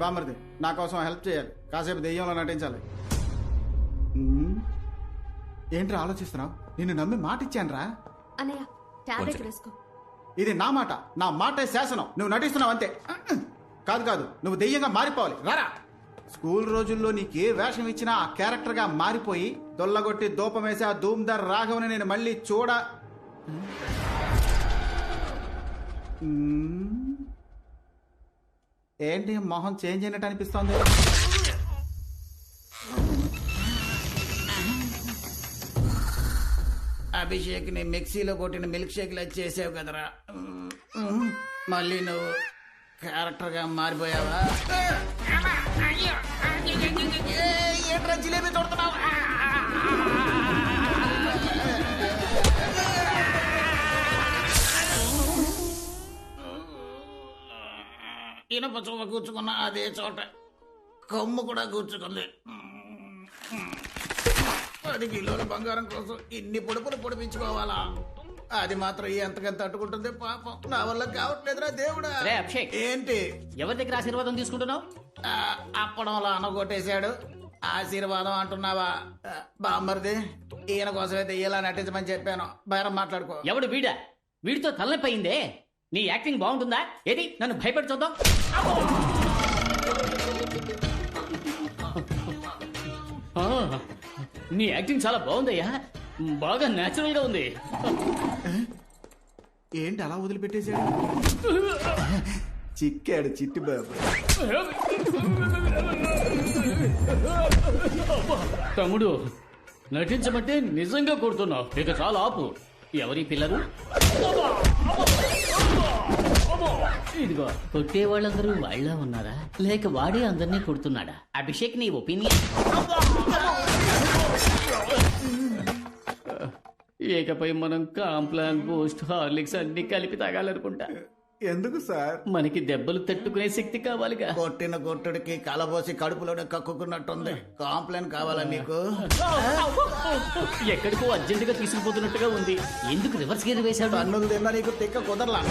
బామ్మర్ది నా కోసం హెల్ప్ చేయాలి. కాసేపు దెయ్యంలో నటించాలి. ఏంట్రా ఆలోచిస్తున్నావు? నిన్ను నమ్మి మాట ఇచ్చాను రా. అన్నయ్య టాబ్లెట్ వేసుకో. ఇది నా మాట, నా మాటే శాసనం. నువ్వు నటిస్తున్నావు అంతే. కాదు నువ్వు దెయ్యంగా మారిపోవాలి. రారా. స్కూల్ రోజుల్లో నీకే వేషం ఇచ్చినా ఆ క్యారెక్టర్ గా మారిపోయి దొల్లగొట్టి దూపమేసి ఆ ధూమ్దార్ రాఘవని నేను మళ్ళీ ఏంటి మొహం చేంజ్ అయినట్టు అనిపిస్తోంది? అభిషేక్ ని మిక్సీలో కొట్టిన మిల్క్ షేక్ లా చేసావు కదరా. మళ్ళీ నువ్వు క్యారెక్టర్ గా మారిపోయావా? ఏంట్రా జిలేబీ తోడుతున్నావు? ఇనప చూప కూర్చుకున్న అదే చోట కొమ్ము కూడా కూర్చుకుంది. 10 కిలోల బంగారం కోసం ఇన్ని పొడుపులు పొడిపించుకోవాలా? అది మాత్రం ఎంతకంత తట్టుకుంటుంది పాపం. నా వల్ల కావట్లేదురా దేవుడా. ఏంటి ఎవరి దగ్గర ఆశీర్వాదం తీసుకుంటున్నావు? అప్పడంలో అనగొట్టేశాడు. ఆశీర్వాదం అంటున్నావా? బామ్మరిది ఈయన కోసమైతే ఇలా నటించమని చెప్పాను. బయరం మాట్లాడుకో. ఎవడు వీడా? వీడితో తలనొప్పి అయిందే. నీ యాక్టింగ్ బాగుంటుందా? ఏది నన్ను భయపడి చూద్దాం. నీ యాక్టింగ్ చాలా బాగుందయ్యా. బాగా నేచురల్ గా ఉంది. ఏంటి అలా వదిలిపెట్టేశాడు? చిక్కాడు చిట్టి బాబు. తమ్ముడు నటించమంటే నిజంగా కొడుతున్నావు. ఇక చాలా ఆపు. ఎవరి పిల్లలు? ఇదిగో కొట్టే వాళ్ళందరూ వాళ్ళ ఉన్నారా లేక వాడే అందరినీ కొడుతున్నాడా? అభిషేక్ నీ ఒపీనియన్? ఇకపై మనం కాంప్లాన్ బూస్ట్ హార్లిక్స్ అన్ని కలిపి తాగాలనుకుంటా. ఎందుకు సార్? మనకి దెబ్బలు తట్టుకునే శక్తి కావాలిగా. కొట్టిన కొట్టుడికి కలబోసి కడుపులోనే కక్కుకున్నట్టుంది. కాంప్లైన్ కావాలా మీకు? ఎక్కడికో అర్జెంటుగా తీసుకుపోతున్నట్టుగా ఉంది. ఎందుకు రివర్స్ గేర్ వేశాడు? అన్నులు తిన్నా నీకు తిక్క కుదరలా.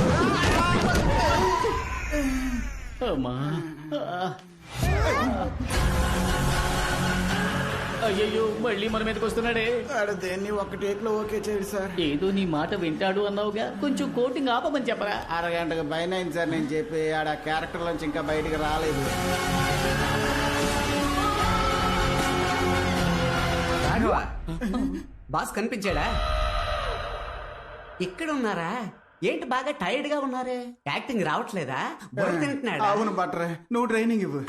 అమ్మా అయ్యయ్యో మళ్ళీ మన మీదకి వస్తున్నాడే. దేన్ని ఒక టేక్ లో ఓకే చేయడు సార్. ఏదో నీ మాట వింటాడు అన్నావుగా, కొంచెం కోటింగ్ ఆపమని చెప్పరా. అరగంటకు పైన అయింది సార్ నేను చెప్పి. ఆడ క్యారెక్టర్ నుంచి ఇంకా బయటికి రాలేదు. బాస్ కనిపించాడా? ఇక్కడ ఉన్నారా? ఏంటి బాగా టైర్డ్ గా ఉన్నారే? యాక్టింగ్ రావట్లేదా? బుర్ర తింటున్నాడా? అవును బట్రే, నువ్వు ట్రైనింగ్ ఇవ్వు.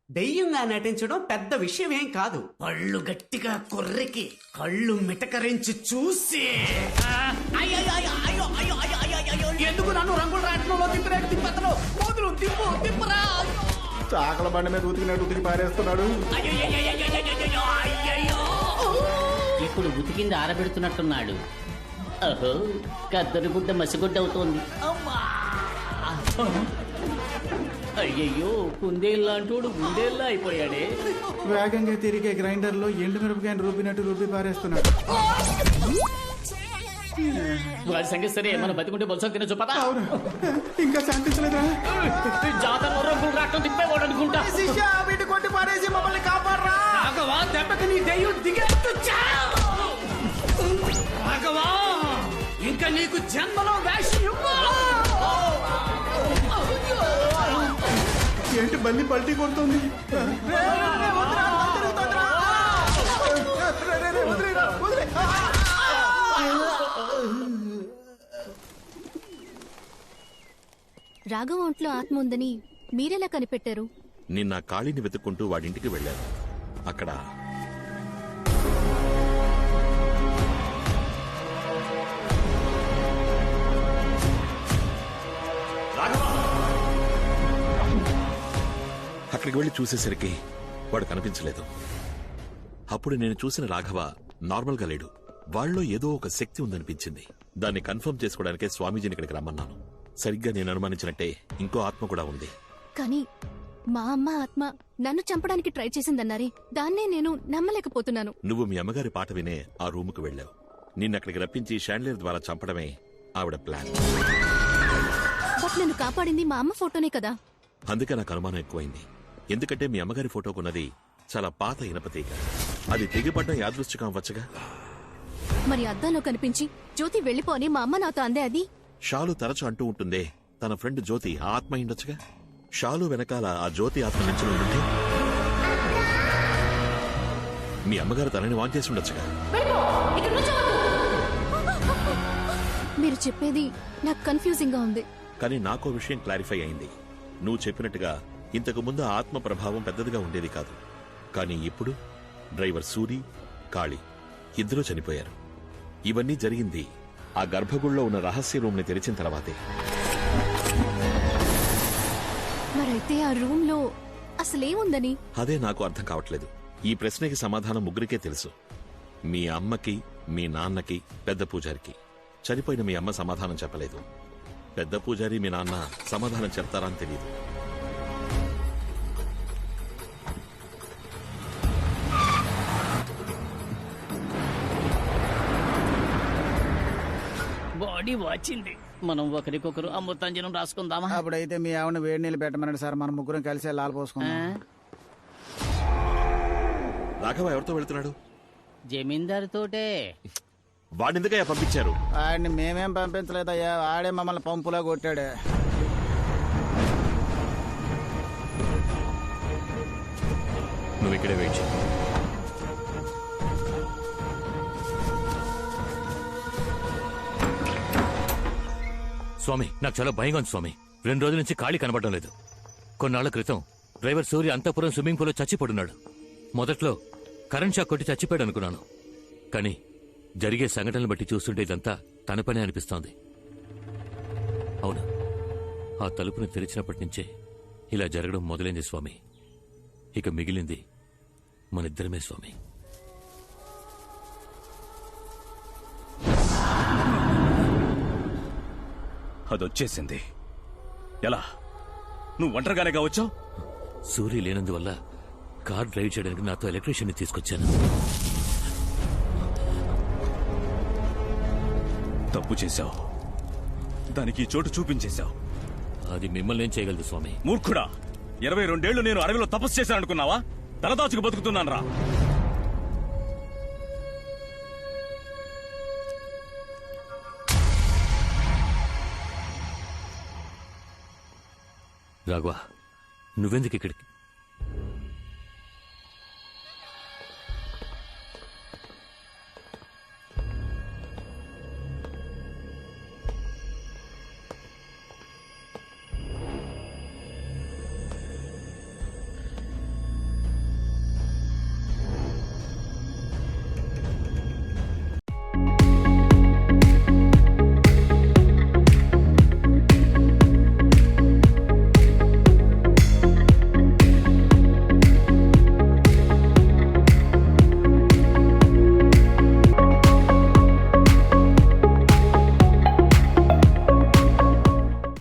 దెయ్యంగా నటించడం పెద్ద విషయం ఏం కాదు. పళ్ళు గట్టిగా కొర్రికి కళ్ళు మిటకరించి చూసి ఎందుకు నన్ను రంగుల రాట్నంలో తిప్పినట్టు తిప్పతను? కూతురు తిప్పు తిప్పరా. చాకల బండి మీద ఉతికినట్టు ఉతికి పారేస్తున్నాడు. ఇప్పుడు ఉతికింది ఆరబెడుతున్నట్టున్నాడు. అహో కద్దరు గుడ్డ మసిగుడ్డ అవుతోంది. అయ్యయ్యో కుందేళ్ళంటోడు గుండేళ్ళ అయిపోయాడే. వేగంగా తిరిగే గ్రైండర్ లో ఎండు మిరపకాయని రూపినట్టు రూపి పారేస్తున్నాడు. వాడి సంగతి సరే, మనం బతికుంటే బొత్స తిన చూపదా? ఇంకా శాంతించలేదా? జాతరలో రంగులు రావటం తిప్పేవాడు అనుకుంటా. వీటి కొట్టి పారేసి మమ్మల్ని కాపాడరా. దెబ్బకి నీ దెయ్యం దిగేట్టు రాఘవా, ఇంకా నీకు జన్మలో వేషం ఏంటి బల్లి పల్టీ కొడుతుంది? రాఘవ ఒంట్లో ఆత్మ ఉందని మీరెలా కనిపెట్టారు? నిన్న కాళీని వెతుక్కుంటూ వాడింటికి వెళ్ళాను. అక్కడ అక్కడికి వెళ్ళి చూసేసరికి వాడు కనిపించలేదు. అప్పుడు నేను చూసిన రాఘవ నార్మల్ గా లేడు. వాళ్ళలో ఏదో ఒక శక్తి ఉందనిపించింది. దాన్ని కన్ఫర్మ్ చేసుకోవడానికే స్వామీజీని ఇక్కడికి రమ్మన్నాను. సరిగ్గా నేను అనుమానించినట్టే ఇంకో ఆత్మ కూడా ఉంది. కానీ మా అమ్మ ఆత్మ నన్ను చంపడానికి ట్రై చేసిందన్నారే, దాన్నే నేను నమ్మలేకపోతున్నాను. నువ్వు మీ అమ్మగారి పాట వినే ఆ రూముకు వెళ్ళావు. నిన్నక్కడికి రప్పించి షాండ్లియర్ ద్వారా చంపడమే ఆవిడ ప్లాన్. బట్ నన్ను కాపాడింది మా అమ్మ ఫోటోనే కదా. అందుకే నాకు అనుమానం ఎక్కువైంది. ఎందుకంటే మీ అమ్మగారి ఫోటోకున్నది చాలా పాత ఇనపతీగ. అది తెగిపడ్డం యాదృష్టికం అవ్వచ్చుగా. మరి అద్దంలో కనిపించి జ్యోతి వెళ్ళిపోని మా అమ్మ నాతో అందే అది. షాలు తరచు అంటూ ఉంటుందే తన ఫ్రెండ్ జ్యోతి ఆ ఆత్మ ఉండొచ్చుగా. షాలు వెనకాల ఆ జ్యోతి ఆత్మ నుంచి ఉంటే మీ అమ్మగారు తనని వాన్ చేసి ఉండొచ్చుగా. మీరు చెప్పేది నాకు కన్ఫ్యూజింగ్ గా ఉంది. కానీ నాకో విషయం క్లారిఫై అయింది. నువ్వు చెప్పినట్టుగా ఇంతకు ముందు ఆ ఆత్మ ప్రభావం పెద్దదిగా ఉండేది కాదు. కానీ ఇప్పుడు డ్రైవర్ సూరి, కాళీ ఇద్దరూ చనిపోయారు. ఇవన్నీ జరిగింది ఆ గర్భగుడిలో ఉన్న రహస్య రూమ్ ని తెరిచిన తర్వాతే. మరైతే ఆ రూమ్ లో అసలేముందని? అదే నాకు అర్థం కావట్లేదు. ఈ ప్రశ్నకి సమాధానం ముగ్గురికే తెలుసు. మీ అమ్మకి, మీ నాన్నకి, పెద్ద పూజారికి. చనిపోయిన మీ అమ్మ సమాధానం చెప్పలేదు. పెద్ద పూజారి మీ నాన్న సమాధానం చెప్తారా అని తెలియదు. బాడీ వచ్చింది. మనం ఒకరికొకరు అమృతాంజనం రాసుకుందామా? అప్పుడైతే మీ ఆవిడ వేడి నీళ్ళు పెట్టమనండి సార్, మనం ముగ్గురం కలిసి లాల్ పోసుకుందాం. రాఘవ ఎవరితో వెళ్తున్నాడు? జమీందార్ తోటే. వాడినిందుకయ్యా పంపించారు? ఆడిని మేమేం పంపించలేదయ్యా, ఆడే మమ్మల్ని పంపులా కొట్టాడు. నువ్వు ఇక్కడే వెయిట్ చేయి. స్వామి, నాకు చాలా భయంగా ఉంది స్వామి. 2 రోజుల నుంచి ఖాళీ కనబడడం లేదు. కొన్నాళ్ల క్రితం డ్రైవర్ సూర్య అంతఃపురం స్విమ్మింగ్ పూల్లో చచ్చిపడున్నాడు. మొదట్లో కరెంట్ షాక్ కొట్టి చచ్చిపోయాడు అనుకున్నాను. కానీ జరిగే సంఘటనలు బట్టి చూస్తుంటే ఇదంతా తన పనే అనిపిస్తోంది. అవును, ఆ తలుపును తెరిచినప్పటి నుంచే ఇలా జరగడం మొదలైంది స్వామి. ఇక మిగిలింది మనిద్దరమే స్వామి. అదొచ్చేసింది. ఎలా? నువ్వు ఒంటరిగానే వచ్చావు? సూర్య లేనందువల్ల కార్ డ్రైవ్ చేయడానికి నాతో ఎలక్ట్రీషియన్ ని తీసుకొచ్చాను. తప్పు చేశావు. దానికి ఈ చోటు చూపించేశావు. అది మిమ్మల్ని ఏం చేయగలదు స్వామి? మూర్ఖుడా! 22 ఏళ్లు నేను అడవిలో తపస్సు చేశాను అనుకున్నావా? తలదాచుకు బతుకుతున్నాను రా. రాఘవ, నువ్వెందుకు ఇక్కడికి?